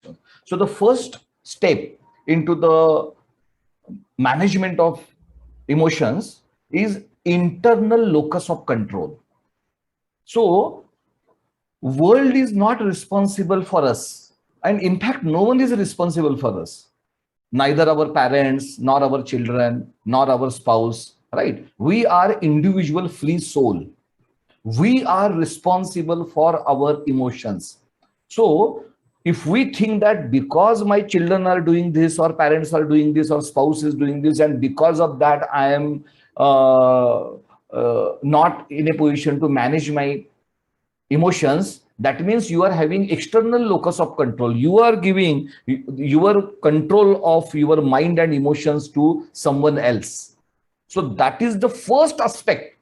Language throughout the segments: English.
emotions. So the first step into the management of emotions is internal locus of control. So world is not responsible for us, and in fact no one is responsible for us, neither our parents nor our children nor our spouse, right? We are individual free soul. We are responsible for our emotions. So if we think that because my children are doing this, or parents are doing this, or spouse is doing this, and because of that I am not in a position to manage my emotions, that means you are having external locus of control. You are giving your control of your mind and emotions to someone else. So that is the first aspect.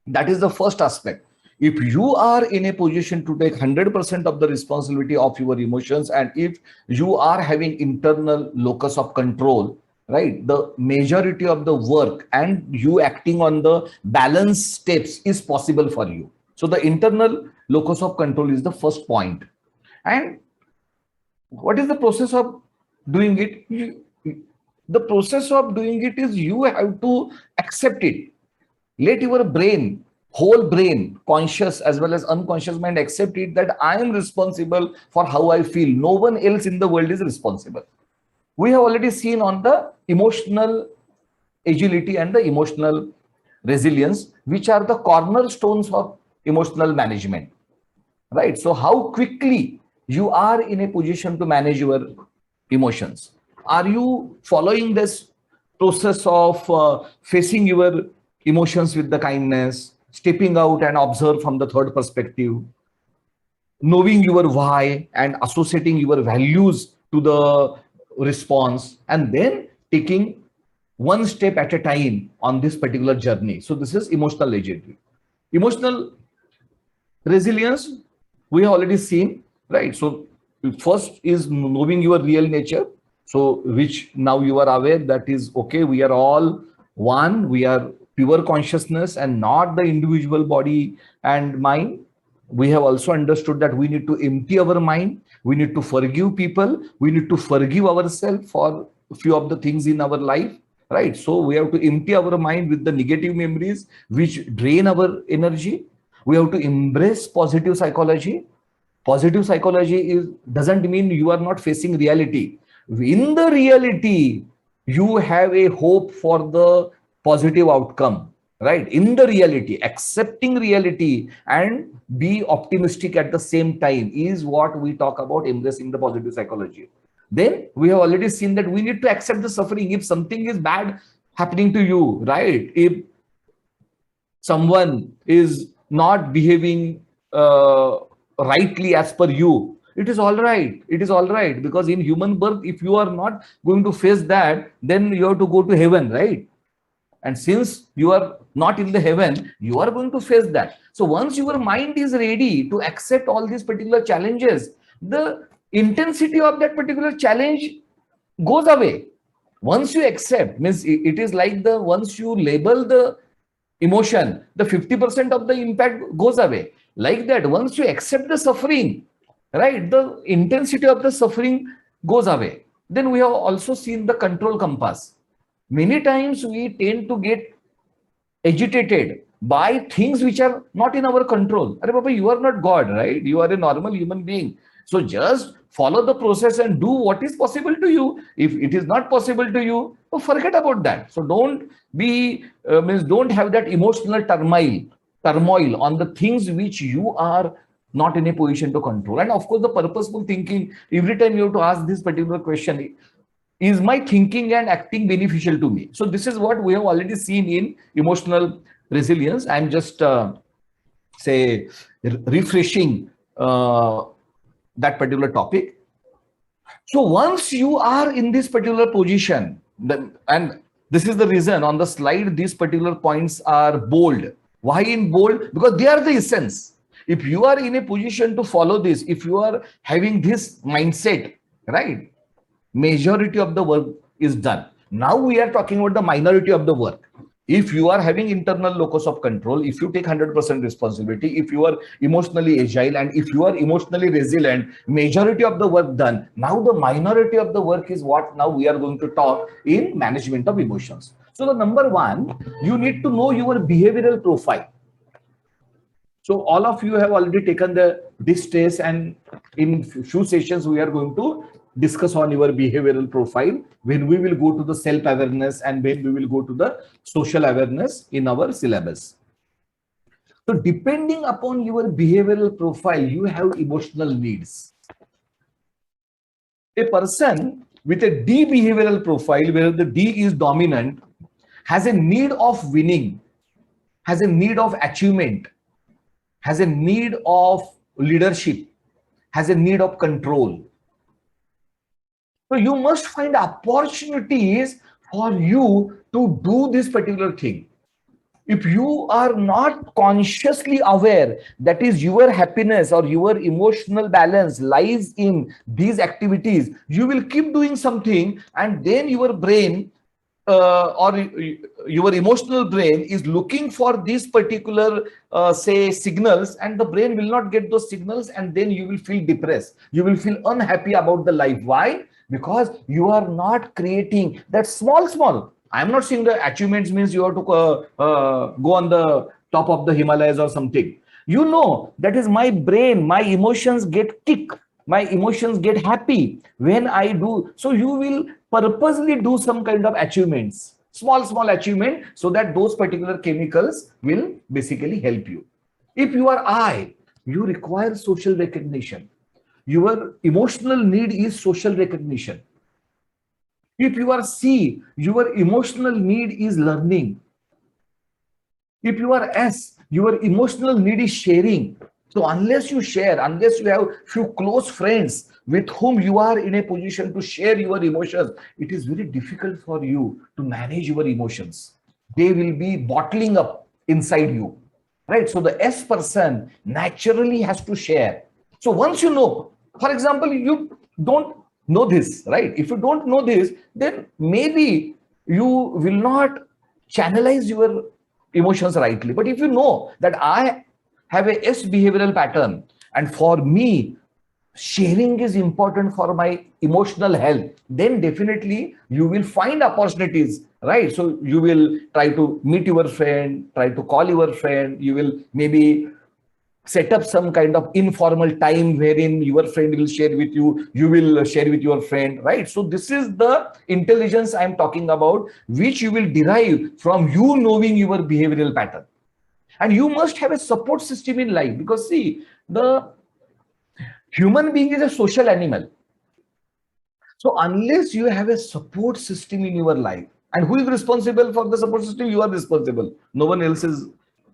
That is the first aspect. If you are in a position to take 100% of the responsibility of your emotions, and if you are having internal locus of control, right, the majority of the work and you acting on the balance steps is possible for you. So the internal locus of control is the first point. And what is the process of doing it? The process of doing it is you have to accept it. Let your brain, whole brain, conscious as well as unconscious mind, accept it that I am responsible for how I feel. No one else in the world is responsible. We have already seen on the emotional agility and the emotional resilience, which are the cornerstones of emotional management, right? So how quickly you are in a position to manage your emotions? Are you following this process of facing your emotions with the kindness, stepping out and observe from the third perspective, knowing your why and associating your values to the response, and then taking one step at a time on this particular journey? So this is emotional agility. Emotional resilience, we have already seen, right? So first is knowing your real nature. So which now you are aware that is okay, we are all one, we are pure consciousness and not the individual body and mind. We have also understood that we need to empty our mind, we need to forgive people, we need to forgive ourselves for a few of the things in our life, right? So we have to empty our mind with the negative memories which drain our energy. We have to embrace positive psychology. Positive psychology doesn't mean you are not facing reality. In the reality, you have a hope for the positive outcome, right? In the reality, accepting reality and be optimistic at the same time is what we talk about embracing the positive psychology. Then we have already seen that we need to accept the suffering. If something is bad happening to you, right? If someone is not behaving rightly as per you, it is all right. It is all right, because in human birth, if you are not going to face that, then you have to go to heaven, right? And since you are not in the heaven, you are going to face that. So once your mind is ready to accept all these particular challenges, the intensity of that particular challenge goes away. Once you accept, means it is like the once you label the emotion, the 50% of the impact goes away. Like that, once you accept the suffering, right, the intensity of the suffering goes away. Then we have also seen the control compass. Many times we tend to get agitated by things which are not in our control. Arey Baba, you are not God, right? You are a normal human being. So just follow the process and do what is possible to you. If it is not possible to you, forget about that. So don't be don't have that emotional turmoil on the things which you are not in a position to control. And of course, the purposeful thinking, every time you have to ask this particular question, is my thinking and acting beneficial to me? So this is what we have already seen in emotional resilience. I'm just say refreshing that particular topic. So once you are in this particular position, and this is the reason on the slide these particular points are bold. Why in bold? Because they are the essence. If you are in a position to follow this, if you are having this mindset, right, majority of the work is done. Now we are talking about the minority of the work. If you are having internal locus of control, if you take 100% responsibility, if you are emotionally agile, and if you are emotionally resilient, majority of the work done. Now the minority of the work is what now we are going to talk in management of emotions. So the number one, you need to know your behavioral profile. So all of you have already taken this test, and in few sessions we are going to discuss on your behavioral profile, when we will go to the self-awareness and when we will go to the social awareness in our syllabus. So depending upon your behavioral profile, you have emotional needs. A person with a D behavioral profile, where the D is dominant, has a need of winning, has a need of achievement, has a need of leadership, has a need of control. So you must find opportunities for you to do this particular thing. If you are not consciously aware that is your happiness or your emotional balance lies in these activities, you will keep doing something, and then your brain or your emotional brain is looking for these particular say signals, and the brain will not get those signals, and then you will feel depressed, you will feel unhappy about the life. Why? Because you are not creating that small. I'm not saying the achievements means you have to go on the top of the Himalayas or something. You know, that is my brain, my emotions get kick, my emotions get happy when I do. So you will purposely do some kind of achievements, small achievement, so that those particular chemicals will basically help you. If you are I, you require social recognition. Your emotional need is social recognition. If you are C, your emotional need is learning. If you are S, your emotional need is sharing. So unless you share, unless you have few close friends with whom you are in a position to share your emotions, it is very difficult for you to manage your emotions. They will be bottling up inside you, right? So the S person naturally has to share. So once you know, for example, you don't know this, right? If you don't know this, then maybe you will not channelize your emotions rightly. But if you know that I have a S behavioral pattern, and for me, sharing is important for my emotional health, then definitely you will find opportunities, right? So you will try to meet your friend, try to call your friend, you will maybe set up some kind of informal time wherein your friend will share with you, you will share with your friend, right? So this is the intelligence I'm talking about, which you will derive from you knowing your behavioral pattern. And you must have a support system in life, because see, the human being is a social animal. So unless you have a support system in your life, and who is responsible for the support system? You are responsible. No one else is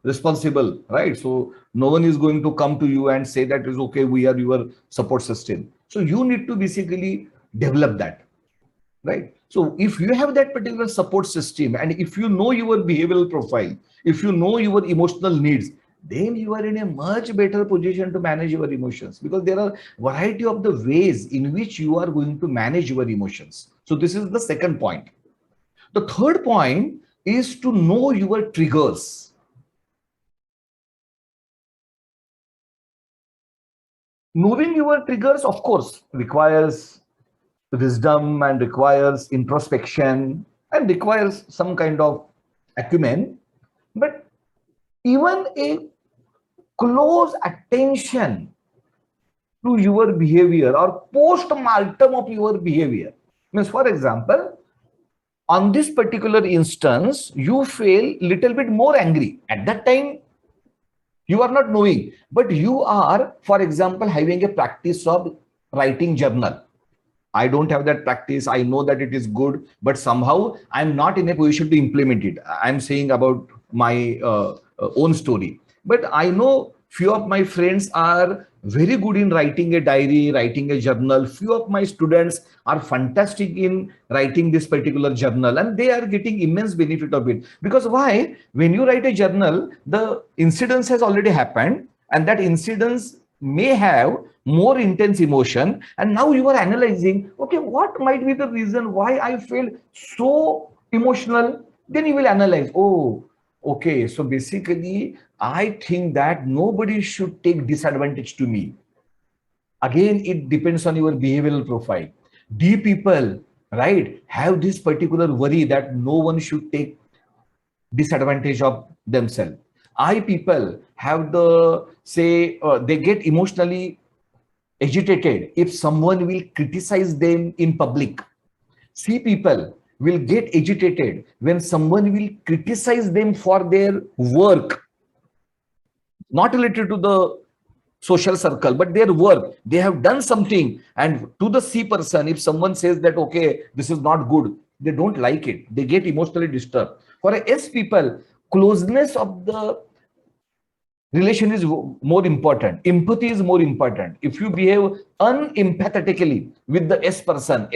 responsible, right? So no one is going to come to you and say that is okay, we are your support system. So you need to basically develop that, right? So if you have that particular support system, and if you know your behavioral profile, if you know your emotional needs, then you are in a much better position to manage your emotions, because there are variety of the ways in which you are going to manage your emotions. So this is the second point. The third point is to know your triggers. Knowing your triggers, of course, requires wisdom and requires introspection and requires some kind of acumen. But even a close attention to your behavior or post-mortem of your behavior means, for example, on this particular instance, you feel little bit more angry. At that time, you are not knowing, but you are, for example, having a practice of writing journal. I don't have that practice. I know that it is good, but somehow I'm not in a position to implement it. I'm saying about my own story. But I know few of my friends are very good in writing a diary, writing a journal. Few of my students are fantastic in writing this particular journal, and they are getting immense benefit of it. Because why? When you write a journal, the incidence has already happened, and that incidence may have more intense emotion, and now you are analyzing, okay, what might be the reason why I feel so emotional, Then you will analyze, oh, okay, so basically, I think that nobody should take disadvantage to me. Again, it depends on your behavioral profile. D people, right, have this particular worry that no one should take disadvantage of themselves. I people have the say they get emotionally agitated if someone will criticize them in public. C people will get agitated when someone will criticize them for their work, not related to the social circle, but their work. They have done something, and to the C person, if someone says that, okay, this is not good, they don't like it. They get emotionally disturbed. For a S people, closeness of the relation is more important. Empathy is more important. If you behave unempathetically with the S person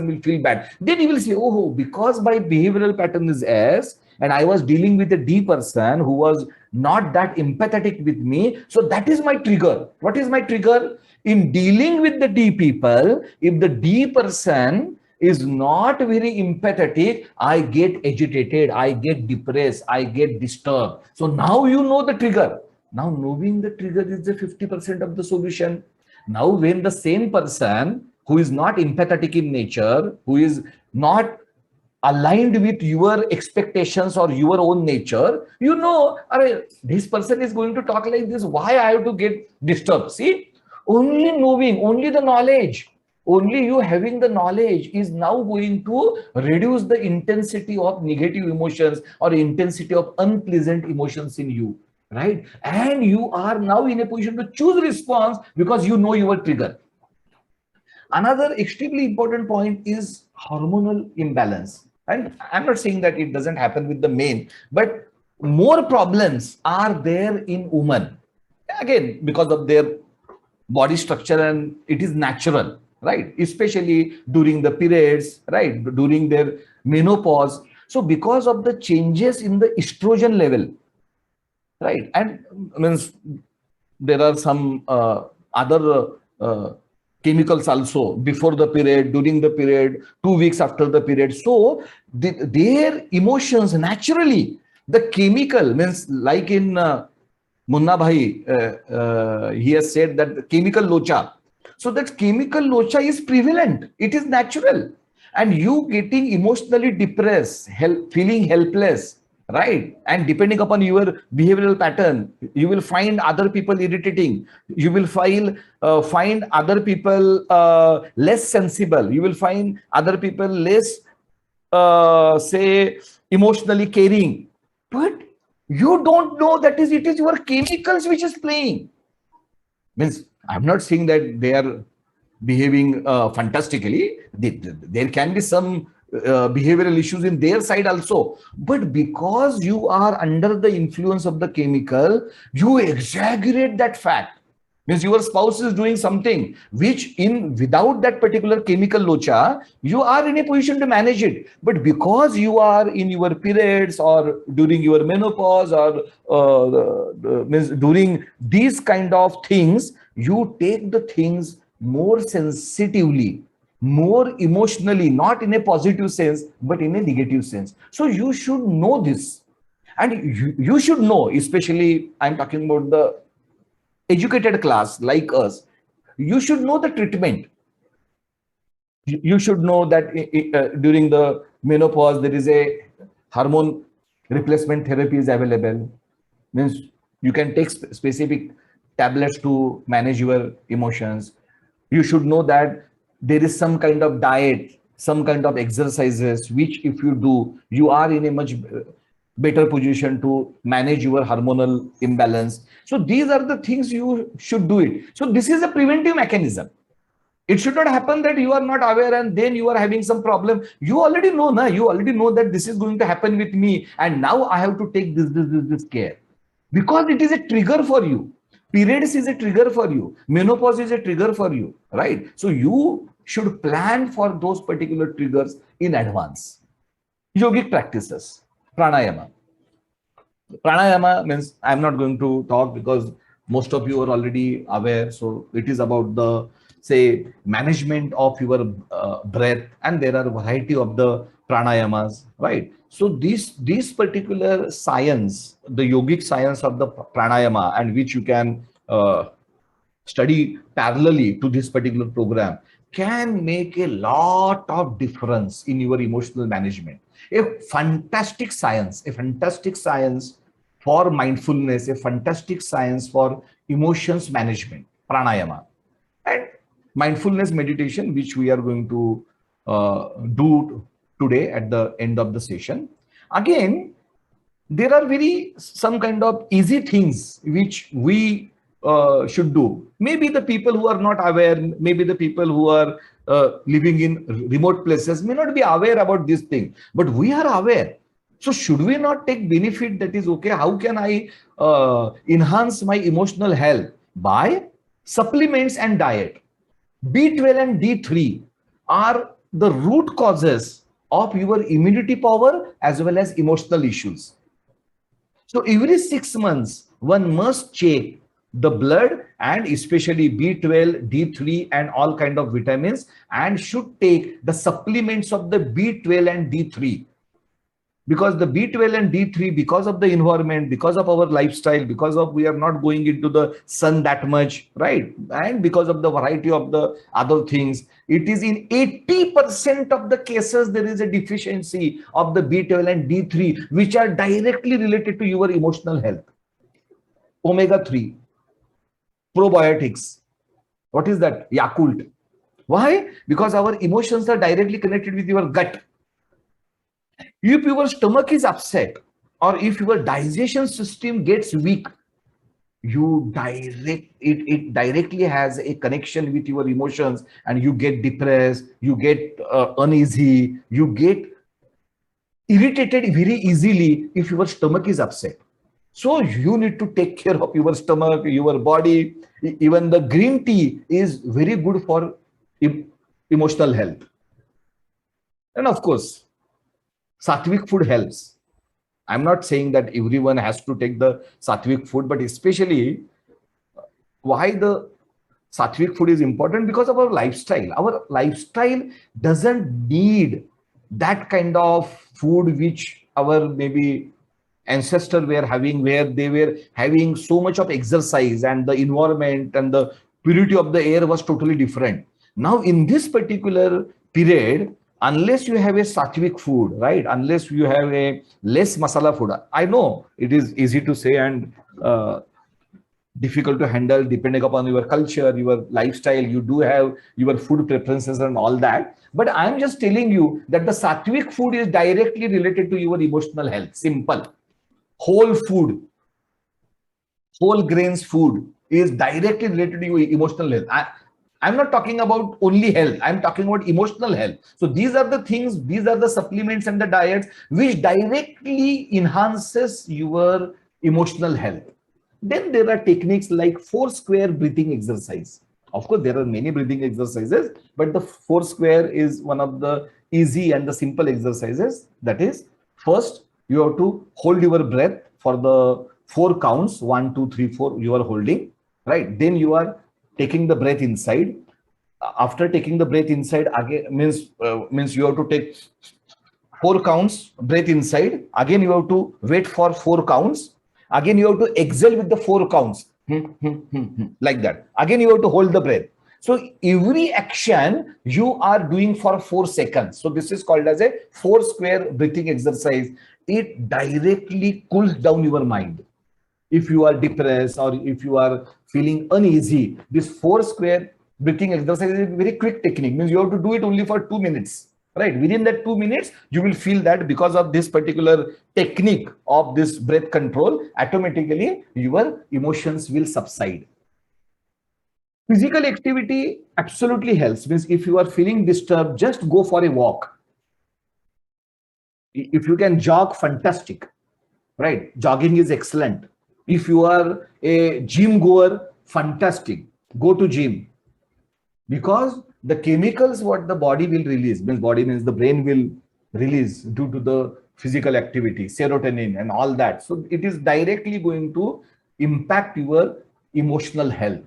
will feel bad. Then he will say, oh, because my behavioral pattern is S and I was dealing with a D person who was not that empathetic with me. So that is my trigger. What is my trigger? In dealing with the D people, if the D person is not very empathetic, I get agitated, I get depressed, I get disturbed. So now you know the trigger. Now knowing the trigger is the 50% of the solution. Now when the same person who is not empathetic in nature, who is not aligned with your expectations or your own nature, you know, this person is going to talk like this, why I have to get disturbed? See, only knowing, only the knowledge, only you having the knowledge is now going to reduce the intensity of negative emotions or intensity of unpleasant emotions in you, right? And you are now in a position to choose response because you know your trigger. Another extremely important point is hormonal imbalance. And I'm not saying that it doesn't happen with the men, but more problems are there in women. Again, because of their body structure, and it is natural, right? Especially during the periods, right? During their menopause. So because of the changes in the estrogen level, right? And means there are some other chemicals also before the period, during the period, 2 weeks after the period. So their emotions naturally, the chemical means like in Munna Bhai, he has said that the chemical locha. So that chemical locha is prevalent. It is natural. And you getting emotionally depressed, feeling helpless, right? And depending upon your behavioral pattern, you will find other people irritating. You will find other people less sensible. You will find other people less, say, emotionally caring. But you don't know that it is your chemicals which is playing. Means I'm not saying that they are behaving fantastically. There can be some behavioral issues in their side also, but because you are under the influence of the chemical, you exaggerate that fact. Means your spouse is doing something which without that particular chemical locha, you are in a position to manage it. But because you are in your periods or during your menopause or means during these kind of things, you take the things more sensitively, more emotionally, not in a positive sense, but in a negative sense. So you should know this. And you should know, especially I'm talking about the educated class like us, you should know the treatment. You should know that during the menopause, there is a hormone replacement therapy is available. Means you can take specific tablets to manage your emotions. You should know that there is some kind of diet, some kind of exercises, which if you do, you are in a much better position to manage your hormonal imbalance. So these are the things you should do it. So this is a preventive mechanism. It should not happen that you are not aware and then you are having some problem. You already know, na? You already know that this is going to happen with me, and now I have to take this care. Because it is a trigger for you. Periods is a trigger for you. Menopause is a trigger for you, right? So you should plan for those particular triggers in advance. Yogic practices, pranayama. Pranayama means I'm not going to talk because most of you are already aware. So it is about the, say, management of your breath, and there are a variety of the pranayamas, right? So this particular science, the yogic science of the pranayama, and which you can study parallelly to this particular program, can make a lot of difference in your emotional management. A fantastic science for mindfulness, a fantastic science for emotions management, pranayama. And mindfulness meditation, which we are going to do today at the end of the session. Again, there are very some kind of easy things which we should do. Maybe the people who are not aware, maybe the people who are living in remote places may not be aware about this thing, but we are aware. So should we not take benefit? That is okay. How can I enhance my emotional health? By supplements and diet. B12 and D3 are the root causes of your immunity power as well as emotional issues. So every 6 months, one must check the blood and especially B12, D3 and all kind of vitamins, and should take the supplements of the B12 and D3. Because the B12 and D3, because of the environment, because of our lifestyle, because of we are not going into the sun that much, right? And because of the variety of the other things, it is in 80% of the cases, there is a deficiency of the B12 and D3, which are directly related to your emotional health. Omega-3, probiotics. What is that? Yakult. Why? Because our emotions are directly connected with your gut. If your stomach is upset or if your digestion system gets weak, it directly has a connection with your emotions, and you get depressed, you get uneasy, you get irritated very easily if your stomach is upset. So you need to take care of your stomach, your body. Even the green tea is very good for emotional health. And of course, sattvic food helps. I'm not saying that everyone has to take the sattvic food, but especially why the sattvic food is important, because of our lifestyle. Our lifestyle doesn't need that kind of food which our maybe ancestors were having, where they were having so much of exercise and the environment and the purity of the air was totally different. Now in this particular period, unless you have a sattvic food, right, unless you have a less masala food, I know it is easy to say and difficult to handle depending upon your culture, your lifestyle, you do have your food preferences and all that, but I'm just telling you that the sattvic food is directly related to your emotional health. Simple. Whole food, whole grains food is directly related to your emotional health. I'm not talking about only health, I'm talking about emotional health. So these are the things, these are the supplements and the diets which directly enhances your emotional health. Then there are techniques like 4 square breathing exercise. Of course, there are many breathing exercises, but the 4 square is one of the easy and the simple exercises. That is, first, you have to hold your breath for the 4 counts, 1, 2, 3, 4, you are holding, right? Then you are taking the breath inside. After taking the breath inside, again means you have to take 4 counts, breath inside. Again, you have to wait for 4 counts. Again, you have to exhale with the 4 counts. Like that. Again, you have to hold the breath. So every action you are doing for 4 seconds. So this is called as a 4 square breathing exercise. It directly cools down your mind. If you are depressed or if you are feeling uneasy, this 4 square breathing exercise is a very quick technique. Means you have to do it only for 2 minutes. Right, within that 2 minutes, you will feel that because of this particular technique of this breath control, automatically your emotions will subside. Physical activity absolutely helps. Means if you are feeling disturbed, just go for a walk. If you can jog, fantastic. Right, jogging is excellent. If you are a gym goer, fantastic. Go to gym. Because the chemicals what the body will release, means body means the brain will release due to the physical activity, serotonin and all that. So it is directly going to impact your emotional health.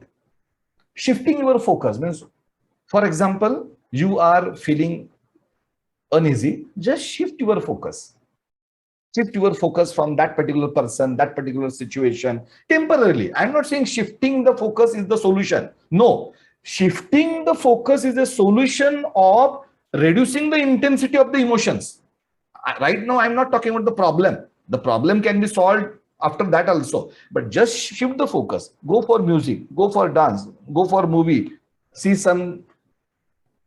Shifting your focus means, for example, you are feeling uneasy, just shift your focus. Shift your focus from that particular person, that particular situation temporarily. I'm not saying shifting the focus is the solution. No, shifting the focus is a solution of reducing the intensity of the emotions. Right now, I'm not talking about the problem. The problem can be solved after that also. But just shift the focus. Go for music, go for dance, go for movie, see some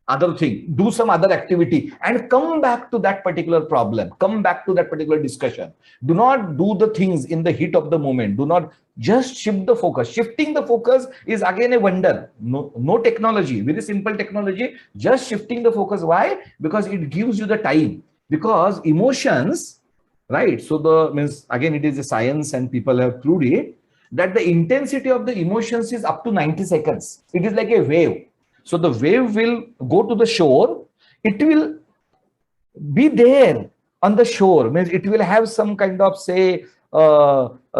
other thing, do some other activity, and come back to that particular problem, come back to that particular discussion. Do not do the things in the heat of the moment. Do not, just shift the focus. Shifting the focus is again a wonder. No technology, very simple technology, just shifting the focus. Why? Because it gives you the time. Because emotions, right? So the means again, it is a science and people have proved it, that the intensity of the emotions is up to 90 seconds. It is like a wave. So the wave will go to the shore. It will be there on the shore. Means it will have some kind of, say,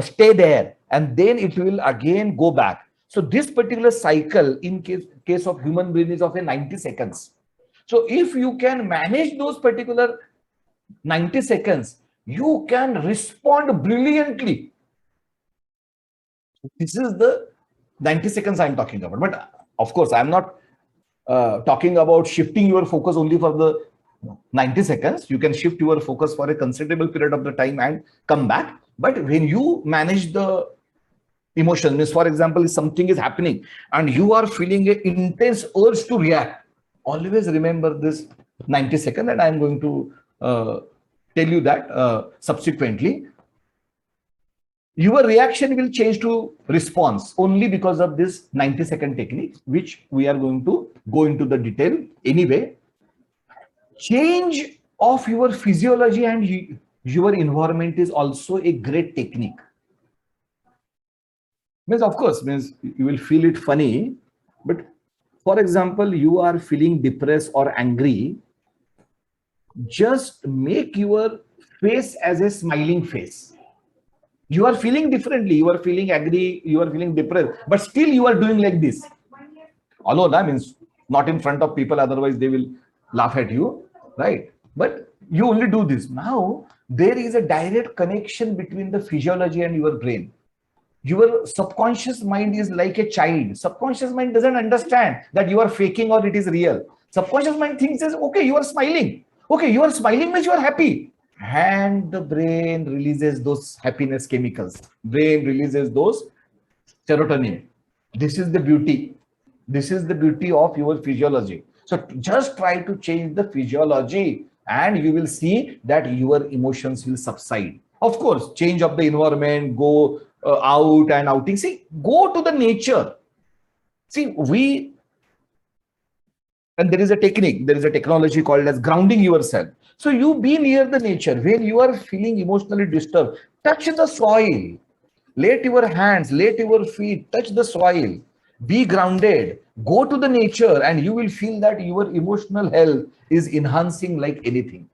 stay there, and then it will again go back. So this particular cycle in case of human brain is of a 90 seconds. So if you can manage those particular 90 seconds, you can respond brilliantly. This is the 90 seconds I'm talking about. But of course, I'm not talking about shifting your focus only for the 90 seconds. You can shift your focus for a considerable period of the time and come back. But when you manage the emotion, means for example, if something is happening and you are feeling an intense urge to react, always remember this 90 seconds, and I'm going to tell you that subsequently. Your reaction will change to response only because of this 90-second technique, which we are going to go into the detail anyway. Change of your physiology and your environment is also a great technique. Means, of course, means you will feel it funny, but for example, you are feeling depressed or angry, just make your face as a smiling face. You are feeling differently, you are feeling angry, you are feeling depressed, but still you are doing like this. Although that means not in front of people, otherwise they will laugh at you, right? But you only do this. Now, there is a direct connection between the physiology and your brain. Your subconscious mind is like a child. Subconscious mind doesn't understand that you are faking or it is real. Subconscious mind thinks, okay, you are smiling. Okay, you are smiling means you are happy. And the brain releases those happiness chemicals. Brain releases those serotonin. This is the beauty. This is the beauty of your physiology. So just try to change the physiology and you will see that your emotions will subside. Of course, change of the environment, go out and outing. See, go to the nature. See, and there is a technique, there is a technology called as grounding yourself. So you be near the nature. When you are feeling emotionally disturbed, touch the soil. Let your hands, let your feet touch the soil. Be grounded. Go to the nature and you will feel that your emotional health is enhancing like anything.